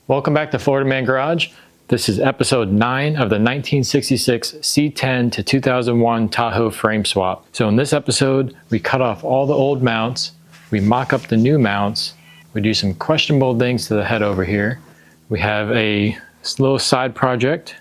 Welcome back to Florida Man Garage. This is episode 9 of the 1966 C10 to 2001 Tahoe frame swap. So in this episode, we cut off all the old mounts, we mock up the new mounts, we do some questionable things to the head over here. We have a little side project.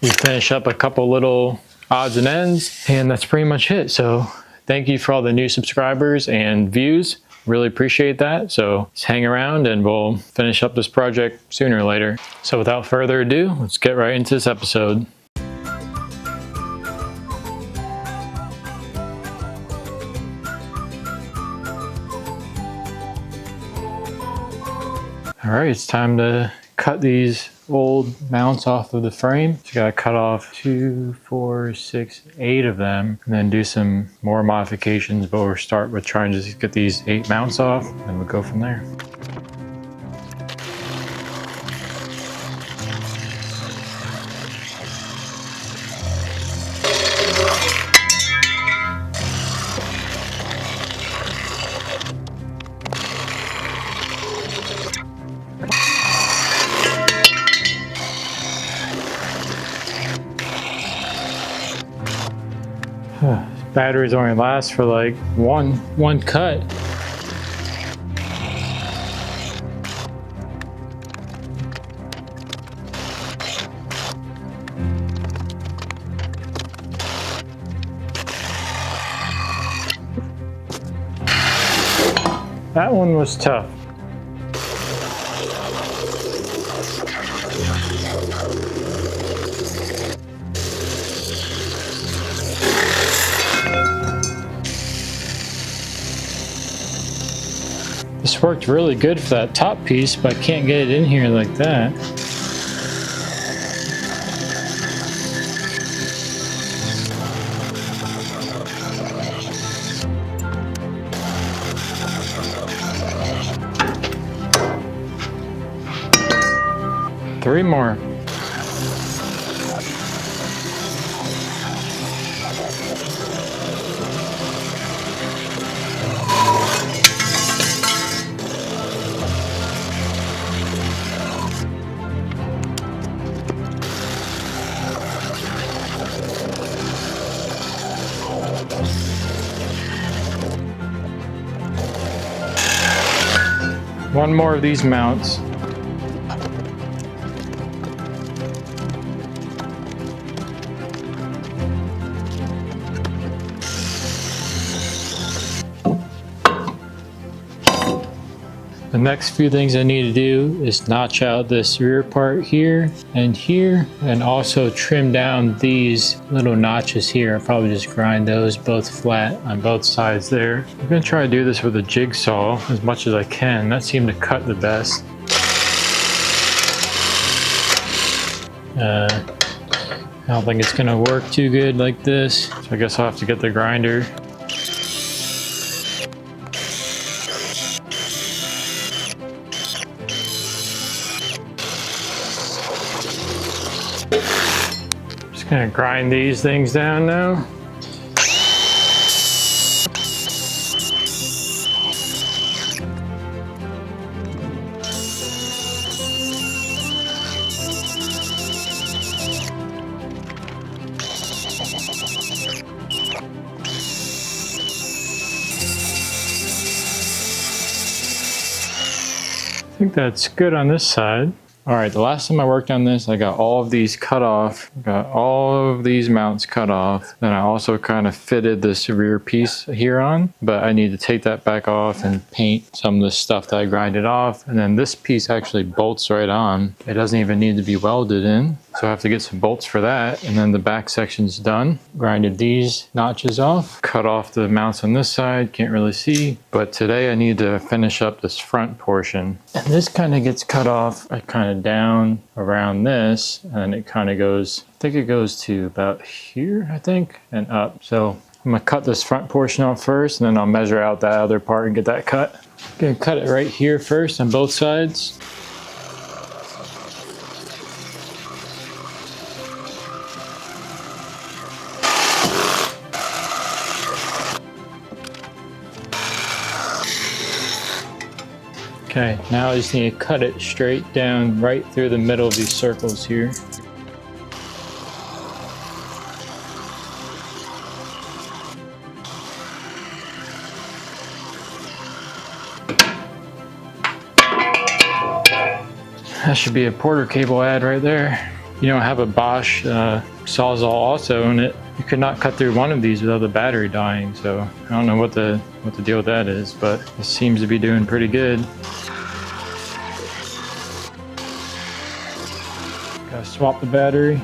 We finish up a couple little odds and ends, and that's pretty much it. So thank you for all the new subscribers and views. Really appreciate that. So just hang around and we'll finish up this project sooner or later. So without further ado, let's get right into this episode. All right, it's time to cut these old mounts off of the frame. So you gotta cut off 2, 4, 6, 8 of them, and then do some more modifications, but we'll start with trying to just get these 8 mounts off, and we'll go from there. Batteries only last for like one cut. That one was tough. This worked really good for that top piece, but I can't get it in here like that. Three more. One more of these mounts. The next few things I need to do is notch out this rear part here, and also trim down these little notches here. I'll probably just grind those both flat on both sides there. I'm gonna try to do this with a jigsaw as much as I can. That seemed to cut the best. I don't think it's gonna work too good like this, so I guess I'll have to get the grinder. Gonna grind these things down now. I think that's good on this side. All right, the last time I worked on this, I got all of these cut off, got all of these mounts cut off. Then I also kind of fitted this rear piece here on, but I need to take that back off and paint some of the stuff that I grinded off. And then this piece actually bolts right on. It doesn't even need to be welded in. So I have to get some bolts for that. And then the back section's done. Grinded these notches off, cut off the mounts on this side, can't really see. But today I need to finish up this front portion. And this kind of gets cut off kind of down around this, and it kind of goes, I think it goes to about here, I think, and up. So I'm gonna cut this front portion off first, and then I'll measure out that other part and get that cut. I'm gonna cut it right here first on both sides. Okay, now I just need to cut it straight down right through the middle of these circles here. That should be a Porter cable ad right there. You don't have a Bosch Sawzall also in it. You could not cut through one of these without the battery dying, so I don't know what the deal with that is, but it seems to be doing pretty good. Gotta swap the battery.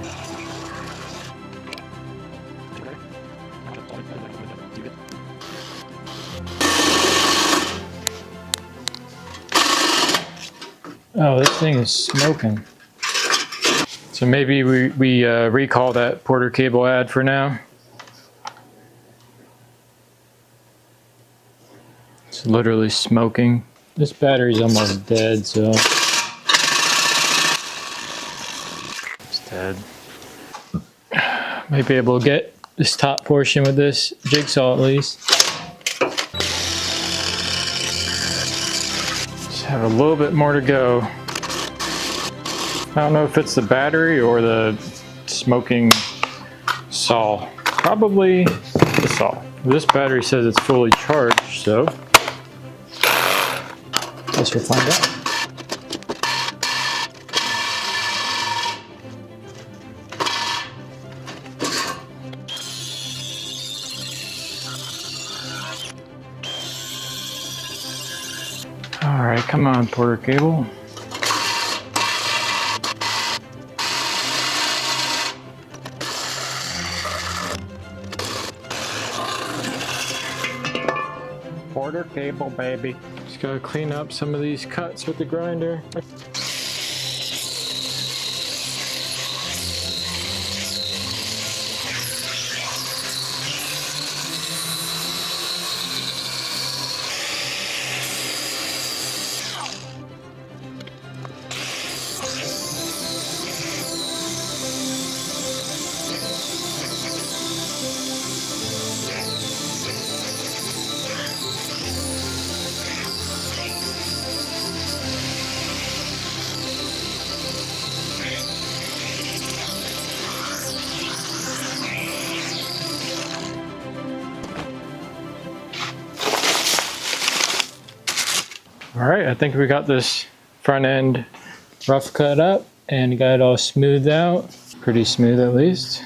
Oh, this thing is smoking. So maybe we recall that Porter cable ad for now. It's literally smoking. This battery's almost dead, so it's dead. Might be able to get this top portion with this jigsaw at least. Just have a little bit more to go. I don't know if it's the battery or the smoking saw. Probably the saw. This battery says it's fully charged, so guess we'll find out. All right, come on, Porter cable. Porter cable, baby. Just gotta clean up some of these cuts with the grinder. All right, I think we got this front end rough cut up and got it all smoothed out. Pretty smooth at least.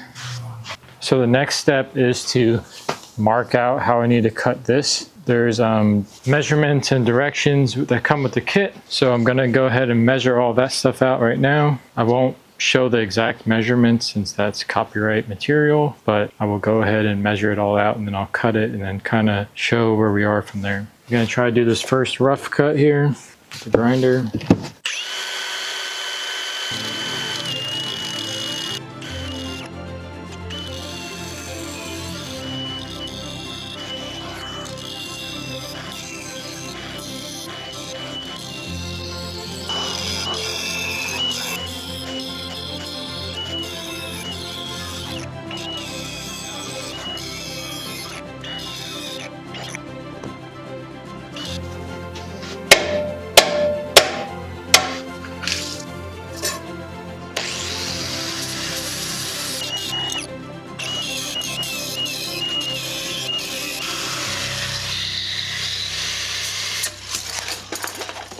So the next step is to mark out how I need to cut this. There's measurements and directions that come with the kit. So I'm gonna go ahead and measure all that stuff out right now. I won't show the exact measurements since that's copyright material, but I will go ahead and measure it all out and then I'll cut it and then kind of show where we are from there. I'm gonna try to do this first rough cut here with the grinder.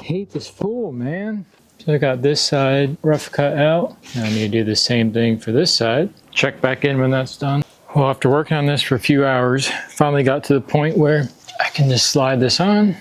Hate this fool, man. So I got this side rough cut out. Now I need to do the same thing for this side. Check back in when that's done. Well, after working on this for a few hours, finally got to the point where I can just slide this on.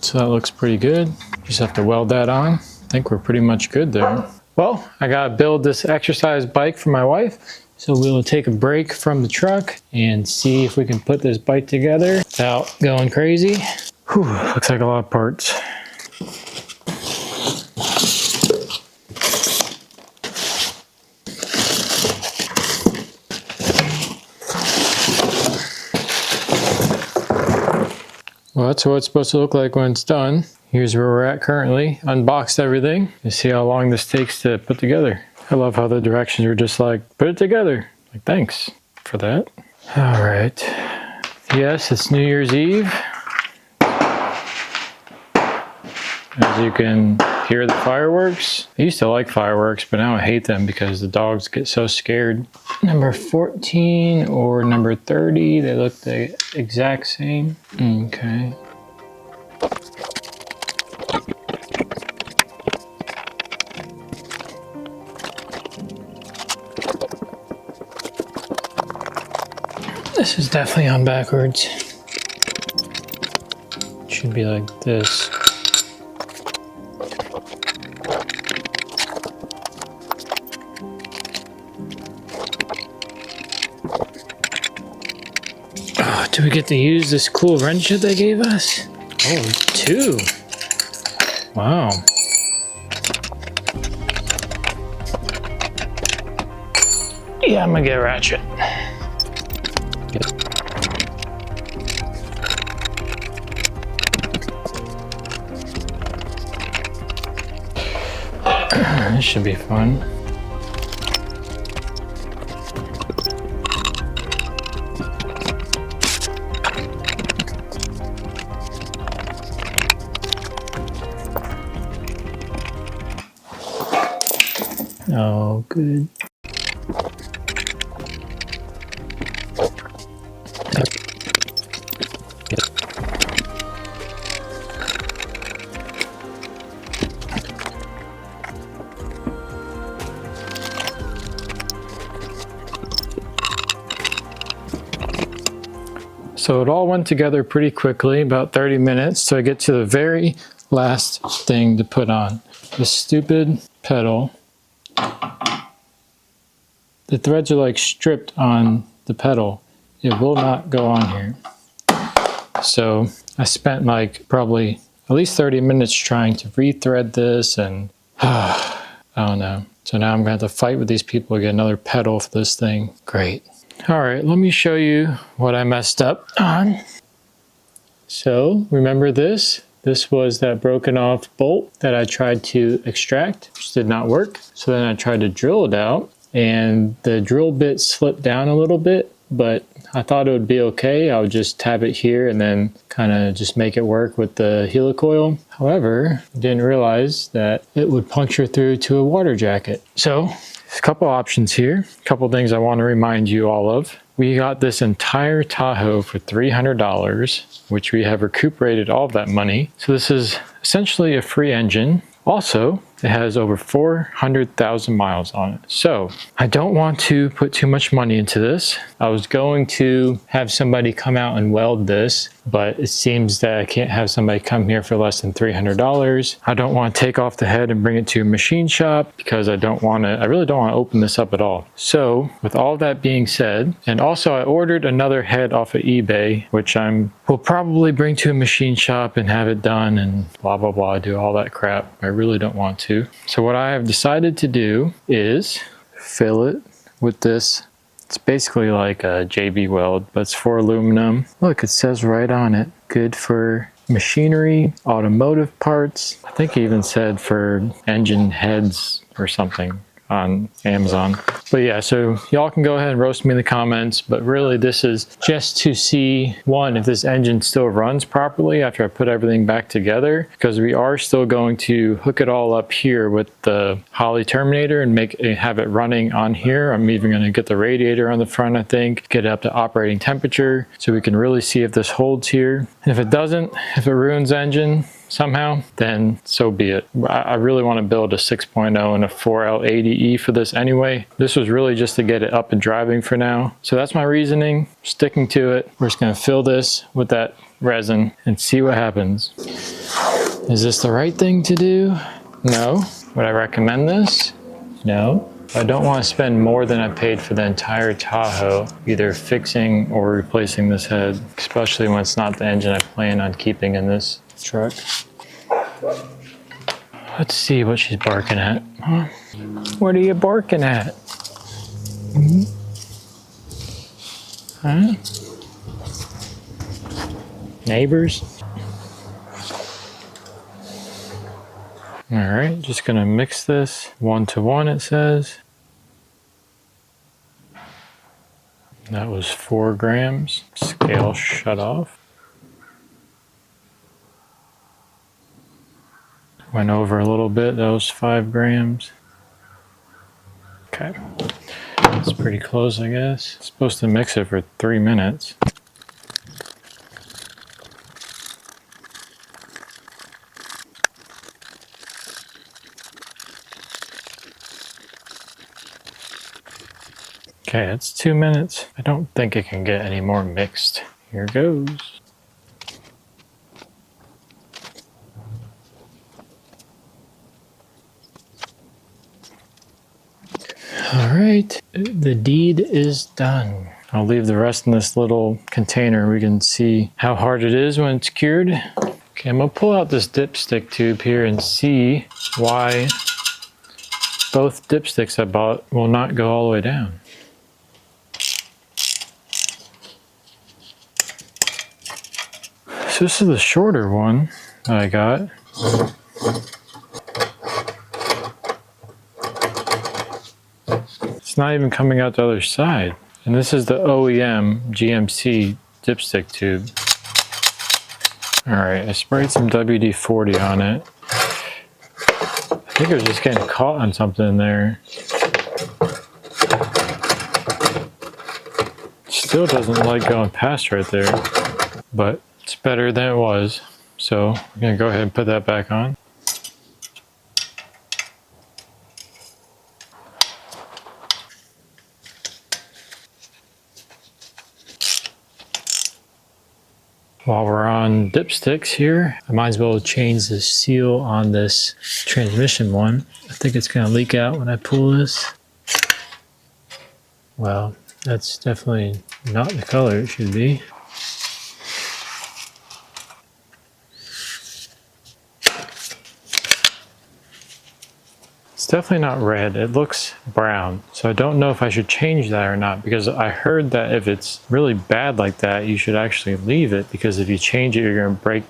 So that looks pretty good. Just have to weld that on. I think we're pretty much good there. Well, I gotta build this exercise bike for my wife. So we'll take a break from the truck and see if we can put this bike together without going crazy. Whew, looks like a lot of parts. Well, that's what it's supposed to look like when it's done. Here's where we're at currently. Unboxed everything. You see how long this takes to put together. I love how the directions are just like, put it together. Like, thanks for that. All right. Yes, it's New Year's Eve. As you can hear the fireworks. I used to like fireworks, but now I hate them because the dogs get so scared. Number 14 or number 30, they look the exact same. Okay. This is definitely on backwards. It should be like this. Oh, do we get to use this cool wrench that they gave us? Oh, 2. Wow. Yeah, I'm gonna get a ratchet. This should be fun. Oh, good. So it all went together pretty quickly, about 30 minutes, so I get to the very last thing to put on. This stupid pedal. The threads are like stripped on the pedal. It will not go on here. So I spent like probably at least 30 minutes trying to rethread this, and I don't know. So now I'm gonna have to fight with these people to get another pedal for this thing. Great. All right, let me show you what I messed up on. So remember this? This was that broken off bolt that I tried to extract, which did not work. So then I tried to drill it out, and the drill bit slipped down a little bit, but I thought it would be okay. I would just tab it here and then kind of just make it work with the helicoil. However, I didn't realize that it would puncture through to a water jacket. So there's a couple options here, a couple things I want to remind you all of. We got this entire Tahoe for $300, which we have recuperated all of that money. So this is essentially a free engine. Also, it has over 400,000 miles on it. So I don't want to put too much money into this. I was going to have somebody come out and weld this, but it seems that I can't have somebody come here for less than $300. I don't want to take off the head and bring it to a machine shop because I really don't want to open this up at all. So with all that being said, and also I ordered another head off of eBay, which will probably bring to a machine shop and have it done and blah, blah, blah, do all that crap. I really don't want to. So what I have decided to do is fill it with this. It's basically like a JB weld, but it's for aluminum. Look, it says right on it, good for machinery, automotive parts. I think it even said for engine heads or something on Amazon. But yeah, so y'all can go ahead and roast me in the comments, but really this is just to see, one, if this engine still runs properly after I put everything back together, because we are still going to hook it all up here with the Holley Terminator and have it running on here. I'm even going to get the radiator on the front, I think, get it up to operating temperature so we can really see if this holds here. And if it doesn't, if it ruins the engine somehow, then so be it. I really want to build a 6.0 and a 4L80E for this anyway. This was really just to get it up and driving for now. So that's my reasoning, sticking to it. We're just going to fill this with that resin and see what happens. Is this the right thing to do? No. Would I recommend this? No. I don't want to spend more than I paid for the entire Tahoe, either fixing or replacing this head, especially when it's not the engine I plan on keeping in this truck. Let's see what she's barking at. Huh? What are you barking at? Huh? Neighbors? All right, just gonna mix this 1 to 1, it says. That was 4 grams. Scale shut off. Went over a little bit, that was 5 grams. Okay, that's pretty close, I guess. Supposed to mix it for 3 minutes. Okay, it's 2 minutes. I don't think it can get any more mixed. Here goes. All right, the deed is done. I'll leave the rest in this little container. We can see how hard it is when it's cured. Okay, I'm gonna pull out this dipstick tube here and see why both dipsticks I bought will not go all the way down. So this is the shorter one that I got. It's not even coming out the other side. And this is the OEM GMC dipstick tube. All right, I sprayed some WD-40 on it. I think it was just getting caught on something there. Still doesn't like going past right there, but it's better than it was. So I'm gonna go ahead and put that back on. While we're on dipsticks here, I might as well change the seal on this transmission one. I think it's gonna leak out when I pull this. Well, that's definitely not the color it should be. It's definitely not red, it looks brown. So I don't know if I should change that or not, because I heard that if it's really bad like that, you should actually leave it, because if you change it, you're gonna break,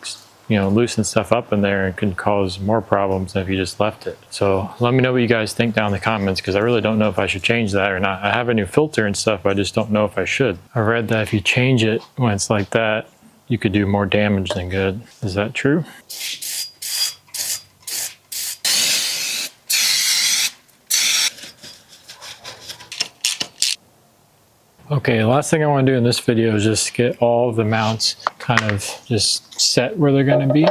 loosen stuff up in there and can cause more problems than if you just left it. So let me know what you guys think down in the comments, because I really don't know if I should change that or not. I have a new filter and stuff, but I just don't know if I should. I read that if you change it when it's like that, you could do more damage than good. Is that true? Okay, the last thing I want to do in this video is just get all of the mounts kind of just set where they're going to be.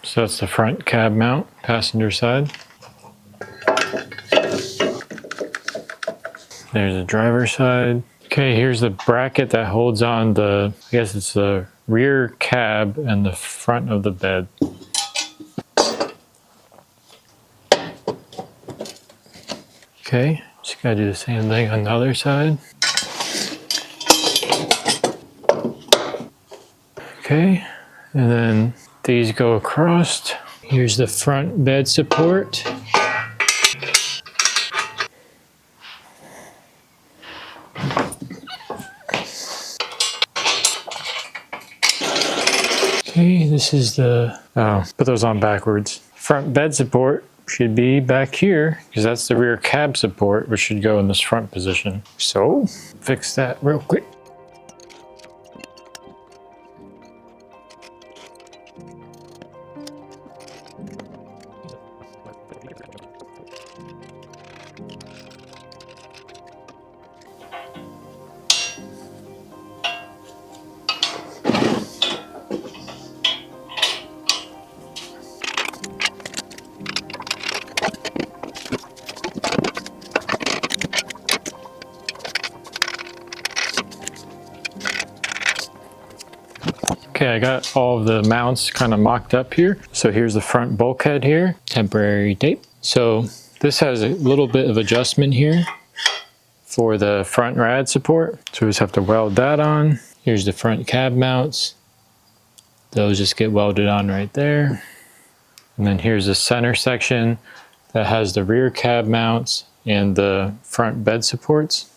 So that's the front cab mount, passenger side. There's the driver's side. Okay, here's the bracket that holds on the, I guess it's the rear cab and the front of the bed. Okay, just gotta do the same thing on the other side. Okay, and then these go across. Here's the front bed support. Okay, this is the, put those on backwards. Front bed support should be back here, because that's the rear cab support, which should go in this front position. So, fix that real quick. Okay, I got all of the mounts kind of mocked up here. So here's the front bulkhead here, temporary tape. So this has a little bit of adjustment here for the front rad support. So we just have to weld that on. Here's the front cab mounts. Those just get welded on right there. And then here's the center section that has the rear cab mounts and the front bed supports.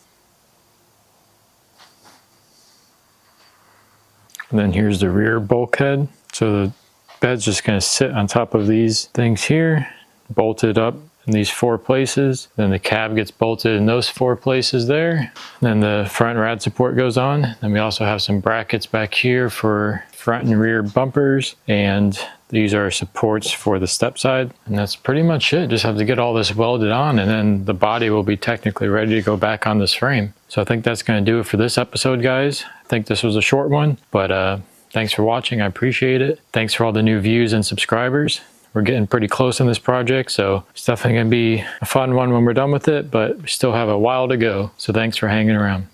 And then here's the rear bulkhead. So the bed's just gonna sit on top of these things here, bolted up in these 4 places. Then the cab gets bolted in those 4 places there. Then the front rad support goes on. Then we also have some brackets back here for front and rear bumpers, and these are supports for the step side. And that's pretty much it. Just have to get all this welded on, and then the body will be technically ready to go back on this frame. So I think that's going to do it for this episode, guys. I think this was a short one, but thanks for watching. I appreciate it. Thanks for all the new views and subscribers. We're getting pretty close on this project, so it's definitely going to be a fun one when we're done with it, but we still have a while to go. So thanks for hanging around.